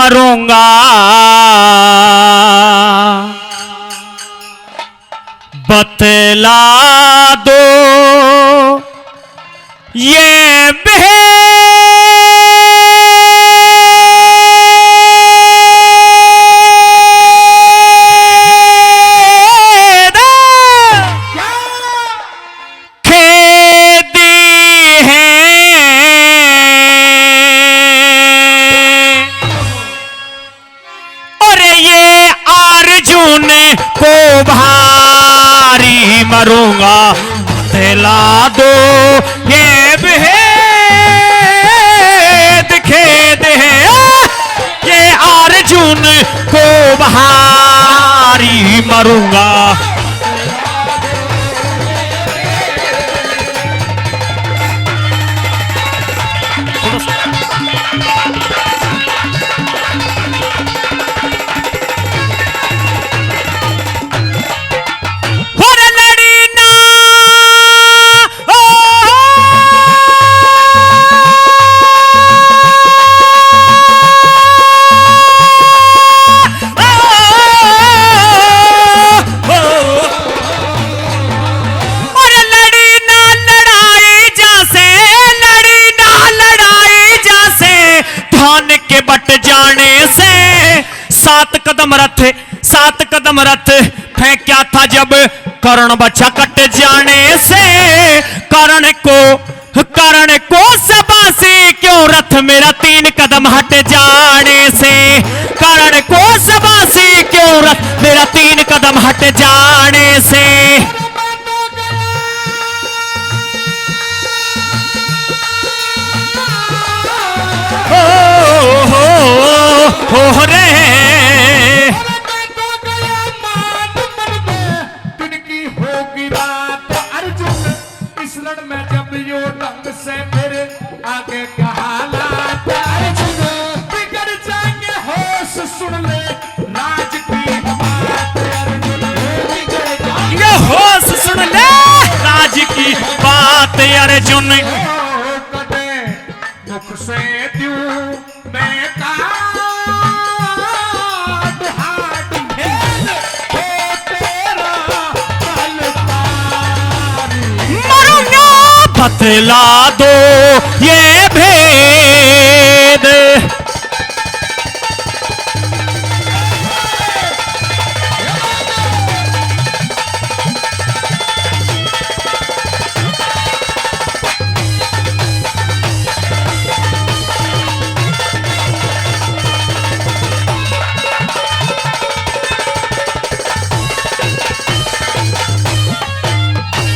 मरूंगा बतला दो ये भेद खेदी है और ये अर्जुन को भारी मरूंगा बतला दो ये भेद खेद है ये अर्जुन को भारी मरूंगा सात कदम रथ फेंका था जब कर्ण बचा कट जाने से कर्ण को सबासी क्यों रथ मेरा 3 कदम हट जाने से कर्ण को सबासी क्यों रथ मेरा 3 कदम हट जाने से हो रे आगे क्या हालात अर्जुन बिगड़ जाएंगे होश सुन ले राज की बात अर्जुन बिगड़ जाएंगे होश सुन ले राज की बात अर्जुन कदे मुख से दूं मैं बतला दो ये भेद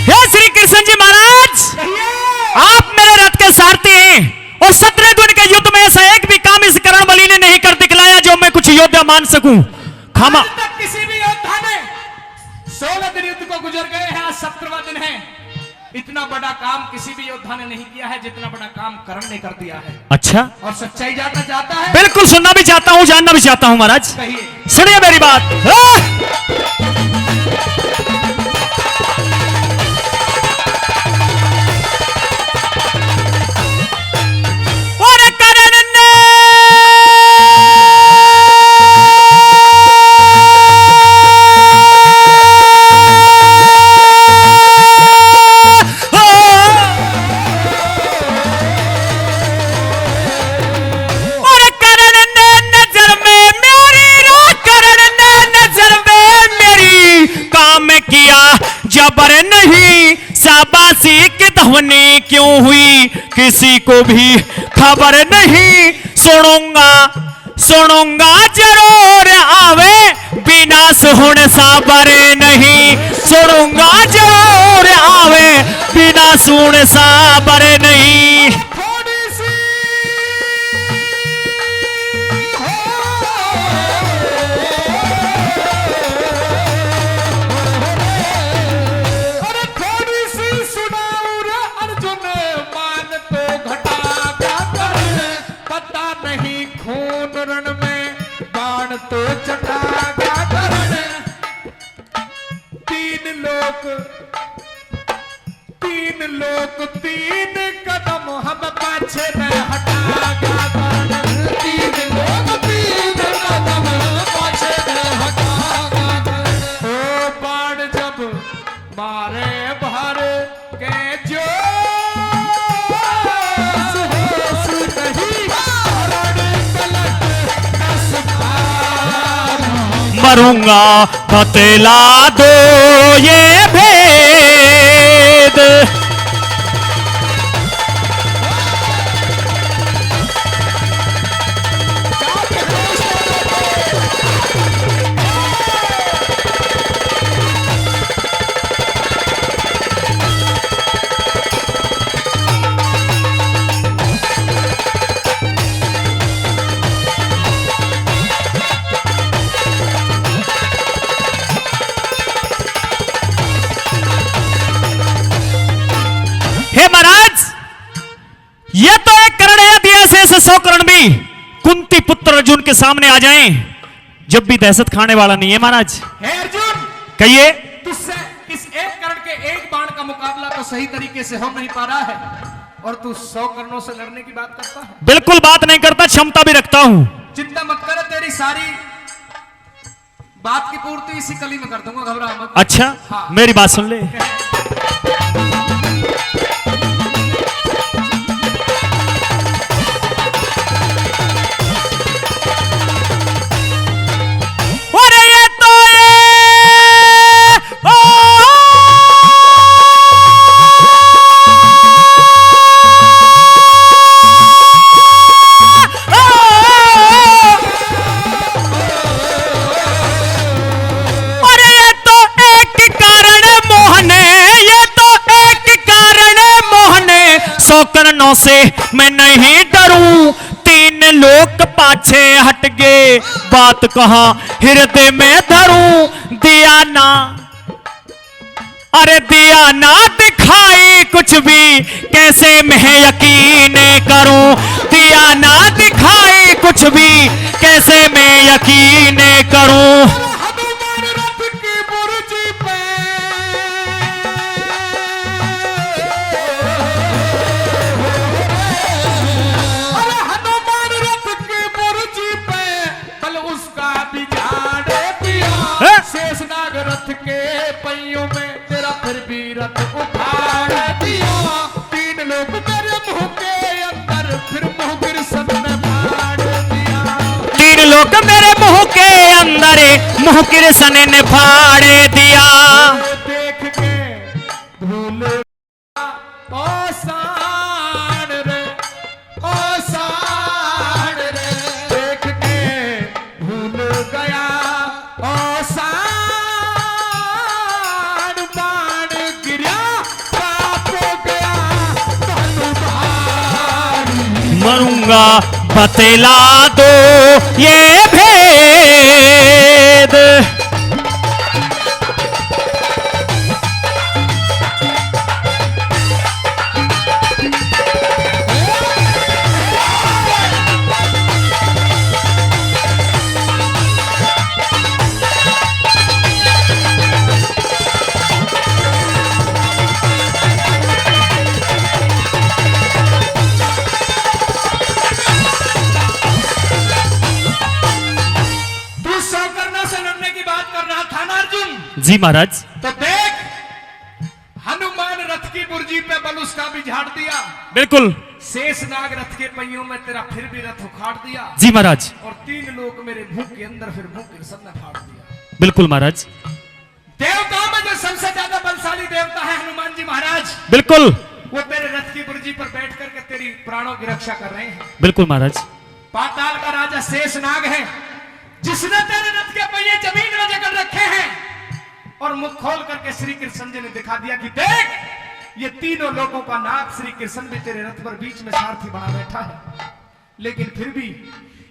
हे श्री कृष्ण जी महाराज आप मेरे रथ के सारथी हैं और 17 दिन के युद्ध में ऐसा एक भी काम इस कर्ण बलि ने नहीं कर दिखलाया जो मैं कुछ योद्धा मान सकूं। खामा तक किसी भी योद्धा ने 16 दिन युद्ध को गुजर गए हैं, आज 17वां दिन है। इतना बड़ा काम किसी भी योद्धा ने नहीं किया है जितना बड़ा काम कर्ण ने कर दिया है। अच्छा, और सच्चाई जानना चाहता है? बिल्कुल सुनना भी चाहता हूं, जानना भी चाहता हूं महाराज। कहिए। सुनिए मेरी बात। जबर नहीं शाबाशी की ध्वनि क्यों हुई किसी को भी खबर नहीं सुनूंगा जरूर आवे बिना सुन साबर नहीं सुनूंगा जरूर आवे बिना सुन साबर नहीं। तो चटा गया करण, 3 लोग 3 कदम हम पाछे न हटा गया करण, 3 लोग 3 करूंगा बतला दो ये भेद। हे महाराज, ये तो एक करण है, यदि ऐसे 100 करण भी कुंती पुत्र अर्जुन के सामने आ जाएं, जब भी दहशत खाने वाला नहीं है महाराज। हे अर्जुन, कहिए। तुझसे इस एक कर्ण के एक बाण का मुकाबला तो सही तरीके से हो नहीं पा रहा है, और तू 100 कर्णों से लड़ने की बात करता है। बिल्कुल बात नहीं करता, क्षमता भी रखता हूं। चिंता मत कर, तेरी सारी बात की पूर्ति इसी कली में कर दूंगा, घबरा मत। अच्छा, हाँ। मेरी बात सुन ले। अरे ये तो कर्णों से मैं नहीं डरूं, 3 लोग पाछे हट गए, बात कहां हृदय में धरूं। दिया ना, अरे दिया ना दिखाई कुछ भी, कैसे मैं यकीन करूं। दिया ना दिखाई कुछ भी, कैसे मैं यकीन करूं। शेषनाग रथ के पहियों में तेरा फिर भी रथ उखाड़ दिया। 3 लोग मेरे मुंह के अंदर फिर मुंह गिरसन ने फाड़ दिया। 3 लोग मेरे मुंह के अंदर मुंह गिरसन ने फाड़ दिया। देख के भूल ओ साड़ रे, ओ साड़ रे, देख के भूल गया ओ साड़। बाण गिरा पाप गया धनुधारी। मरूंगा बतला दो ये भेद। जी महाराज। तो देख, हनुमान रथ की बुर्जी पे बल उसका भी झाड़ दिया। बिल्कुल। शेषनाग रथ के पहियों में तेरा फिर भी रथ उखाड़ दिया। जी महाराज। और 3 लोग मेरे मुंह के अंदर फिर मुंह के सब ने फाड़ दिया। बिल्कुल महाराज। देवताओं में जो सबसे ज्यादा बलशाली देवता है हनुमान जी महाराज। बिल्कुल। वो तेरे रथ की बुर्जी पर बैठ करके तेरी प्राणों की रक्षा कर रहे हैं। बिल्कुल महाराज। पाताल का राजा शेषनाग है, जिसने तेरे रथ के पहिए जमीन में जकड़ रखे हैं, और मुख खोल करके श्री कृष्ण जी ने दिखा दिया कि देख, ये 3 लोगों का नाथ श्री कृष्ण भी तेरे रथ पर बीच में सारथी बना बैठा है। लेकिन फिर भी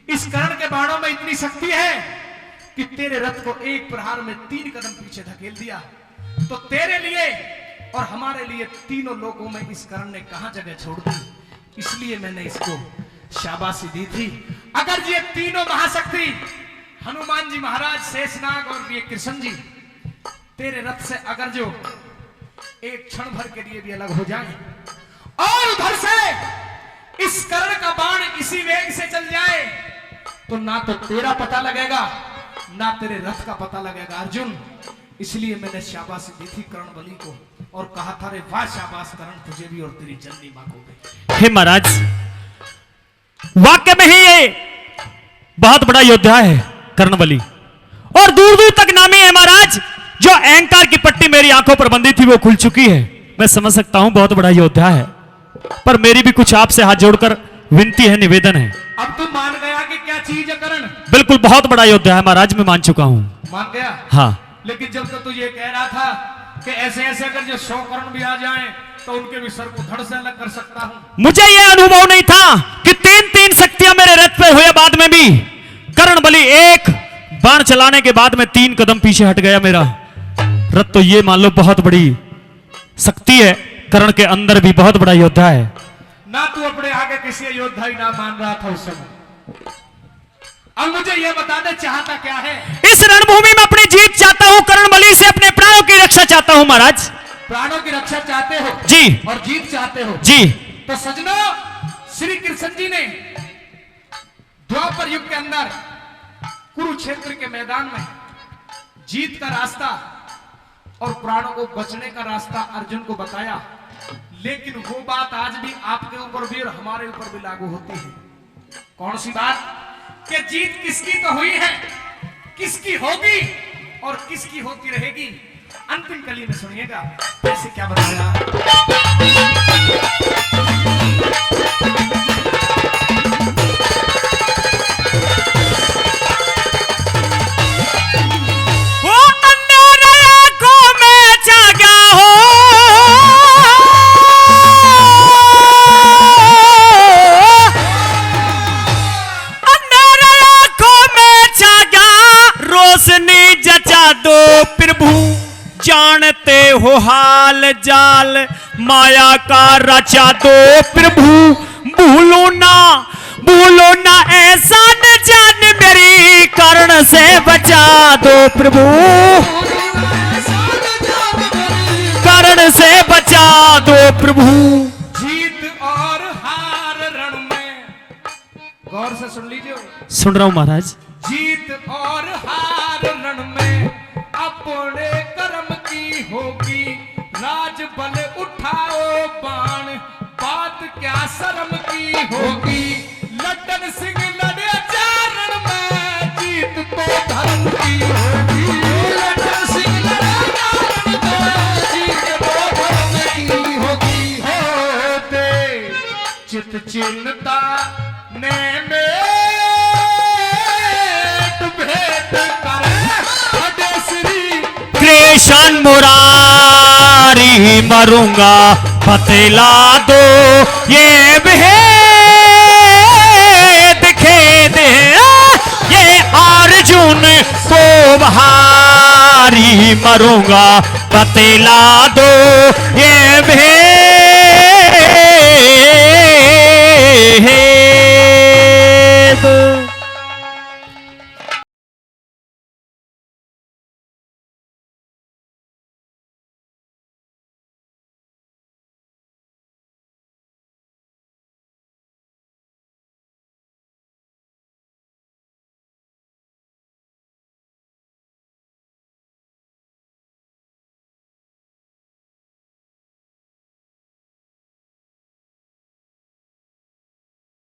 इस कर्ण के बाणों में इतनी शक्ति है कि तेरे रथ को एक प्रहार में 3 कदम पीछे धकेल दिया। तो तेरे लिए और हमारे लिए 3 लोगों में इस कर्ण ने कहां जगह छोड़ दी। इसलिए मैंने इसको शाबाशी दी थी। अगर ये 3 महाशक्ति हनुमान जी महाराज, शेषनाग और ये कृष्ण जी तेरे रथ से अगर जो एक क्षण भर के लिए भी अलग हो जाए, और उधर से इस कर्ण का बाण इसी वेग से चल जाए, तो ना तो तेरा पता लगेगा ना तेरे रथ का पता लगेगा अर्जुन। इसलिए मैंने शाबाशी दी थी कर्ण बलि को और कहा था, रे वाह शाबाश कर्ण, तुझे भी और तेरी जननी मां को भी। हे महाराज, वाक्य में ही ये बहुत बड़ा योद्धा है कर्ण बलि, और दूर दूर तक नामी है महाराज। जो अहंकार की पट्टी मेरी आंखों पर बंधी थी वो खुल चुकी है। मैं समझ सकता हूं बहुत बड़ा योद्धा है, पर मेरी भी कुछ आपसे हाथ जोड़कर विनती है, निवेदन है। अब तू मान गया कि क्या चीज है करण? बिल्कुल, बहुत बड़ा योद्धा है महाराज, मैं मान चुका हूं। मान गया? हाँ। लेकिन जब तक तू ये कह रहा था कि ऐसे ऐसे अगर जो 100 करण भी आ जाएं तो उनके भी सर को धड़ से अलग कर सकता हूं। मुझे यह अनुभव नहीं था कि तीन तीन शक्तियां मेरे रथ पे हुए बाद में भी कर्ण बलि एक बाण चलाने के बाद में 3 कदम पीछे हट गया मेरा रथ। तो ये मान लो बहुत बड़ी शक्ति है, कर्ण के अंदर भी बहुत बड़ा योद्धा है। ना तू अपने आगे किसी योद्धा ही ना मान रहा था उस समय। अब मुझे यह बता दे चाहता क्या है? इस रणभूमि में अपनी जीत चाहता हूं, कर्ण बलि से अपने प्राणों की रक्षा चाहता हूं महाराज। प्राणों की रक्षा चाहते हो जी, और जीत चाहते हो जी। तो सजनो, श्री कृष्ण जी ने द्वापर युग के अंदर कुरुक्षेत्र के मैदान में जीत का रास्ता और प्राणों को बचने का रास्ता अर्जुन को बताया। लेकिन वो बात आज भी आपके ऊपर भी और हमारे ऊपर भी लागू होती है। कौन सी बात? कि जीत किसकी तो हुई है, किसकी होगी और किसकी होती रहेगी, अंतिम कली में सुनिएगा। ऐसे क्या बताया? वो अंधेरे आंखों में जागा हो, अंधेरे आंखों में जागा, रोशनी जचा दो प्रभु, जानते हो हाल जाल माया का रचा दो प्रभु, भूलो ना ऐसा न जान मेरी, कर्ण से बचा दो प्रभु, कर्ण से बचा दो प्रभु। जीत और हार रण में, गौर से सुन लीजिए। सुन रहा हूं महाराज। जीत और हार रण में अपने कर्म की होगी, राज बल उठाओ बाण, बात क्या शर्म की होगी, लड्डन सिंह लड़े चारण में, जीत तो धर्म की होगी, लड्डन सिंह लड़े चारण में, जीत तो धर्म की होगी। होते चित चिन्ता ने में भेंट करे कृष्ण मुरारी मरूंगा, बतला दो ये भेद खेद, ये अर्जुन को भारी मरूंगा, बतला दो ये भेद।